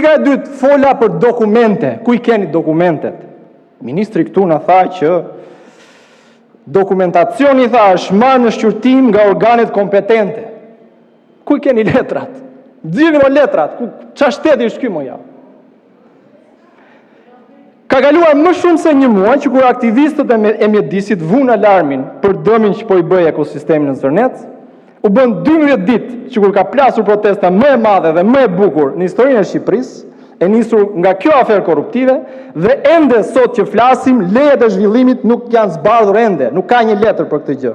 Pika e dytë, fola për dokumente. Ku I keni dokumentet? Ministri këtu në tha që dokumentacioni është marrë në shqyrtim nga organet kompetente. Ku I keni letrat? Nxirrni më letrat. Çfarë shteti është ky më ja? Ka kaluar më shumë se një muaj që kur aktivistët e mjedisit vun alarmin për dëmin që po I bëj ekosistemin në Zërnec, u bën 12 ditë që kur ka plasur protesta më e madhe dhe më e bukur në historinë e Shqipërisë, e nisur nga kjo aferë korruptive, dhe ende sot që flasim, lejet e zhvillimit nuk janë zbardhur ende, nuk ka një letër për këtë gjë.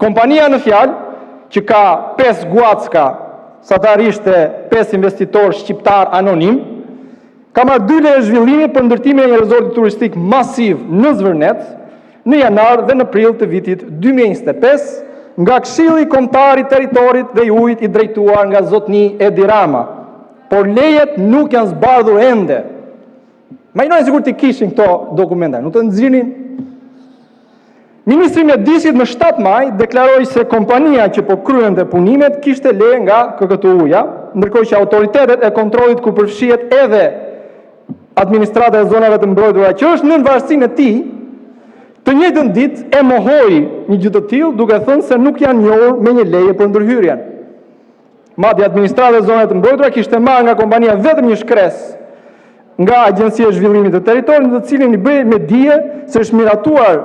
Kompania në fjalë, që ka 5 guacka, satarisht 5 investitor shqiptar anonim, ka marrë 2 leje zhvillimi për ndërtimin e një rezorti turistik masiv në Zvërnec në janar dhe në prill të vitit 2025, nga Këshilli Kombëtar I Territorit dhe I Ujit I drejtuar nga zotni Edi Rama. Por lejet nuk janë zbardhur ende. Imagjinoni sikur ti kishin këto dokumenta, nuk të nxirnin. Ministri I Mjedisit në 7 maj deklaroi se kompania që po kryente punimet kishte leje nga KKTU-ja, ndërkohë që autoritetet e kontrollit ku përfshihet edhe administrata e zonave të mbrojtura që është nën varësinë e tij, të njëjtën ditë e mohoi një gjë të tillë duke thënë se nuk janë njohur me një leje për ndërhyrjen. Madje administrata e zonave të mbrojtura kishte marrë nga kompania vetëm një shkresë nga Agjencia e Zhvillimit të Territorit, në të cilin I bëi me dije se është miratuar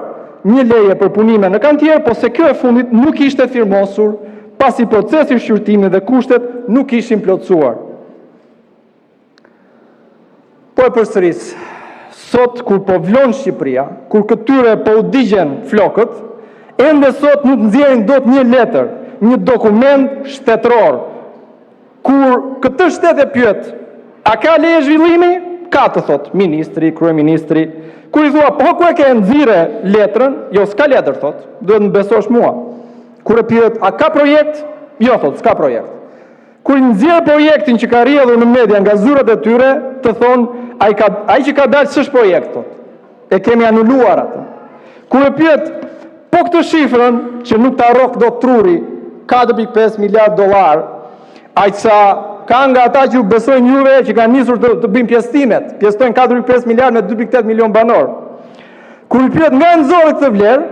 një leje për punime në kantier, po se kjo e fundit nuk ishte firmosur pasi procesi I shqyrtimit dhe kushtet nuk ishin plotësuar. Po e përsëris, sot kur po vlon Shqipëria, kur këtyre po u digjen flokët, ende sot nuk nxjerrin dot një letër, një dokument shtetëror. Kur këtë shtet e pyet, a ka leje zhvillimi? Ka, të thot ministri, kryeministri. Kur I thua, po ku e ke nxirre letrën? Jo, s'ka letër, thot. Duhet më besosh mua. Kur e pyet, a ka projekt? Jo, thot, s'ka projekt. Kur I nxjerr projektin që ka rrjedhur në media nga zyrat e tyre, të thon, ai që ka dalë s'është projekt, thot. E kemi anuluar atë. Kur e pyet, po këtë shifrën që nuk ta rrok dot truri, 4.5 miliard dollar, ai sa ka nga ata që besojnë juve që kanë nisur të bëjnë pjesëtimet, pjesëtojnë 4.5 miliard me 2.8 milion banor. Kur I pyet nga nxorë këtë vlerë,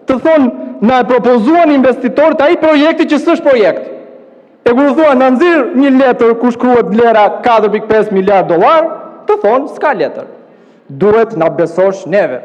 të thonë na e propozuan investitorët ai projekti që s'është projekt. E kur thua na nxirr një letër ku shkruhet vlera 4.5 miliard dollar, të thonë s'ka letër. Duhet na besosh neve.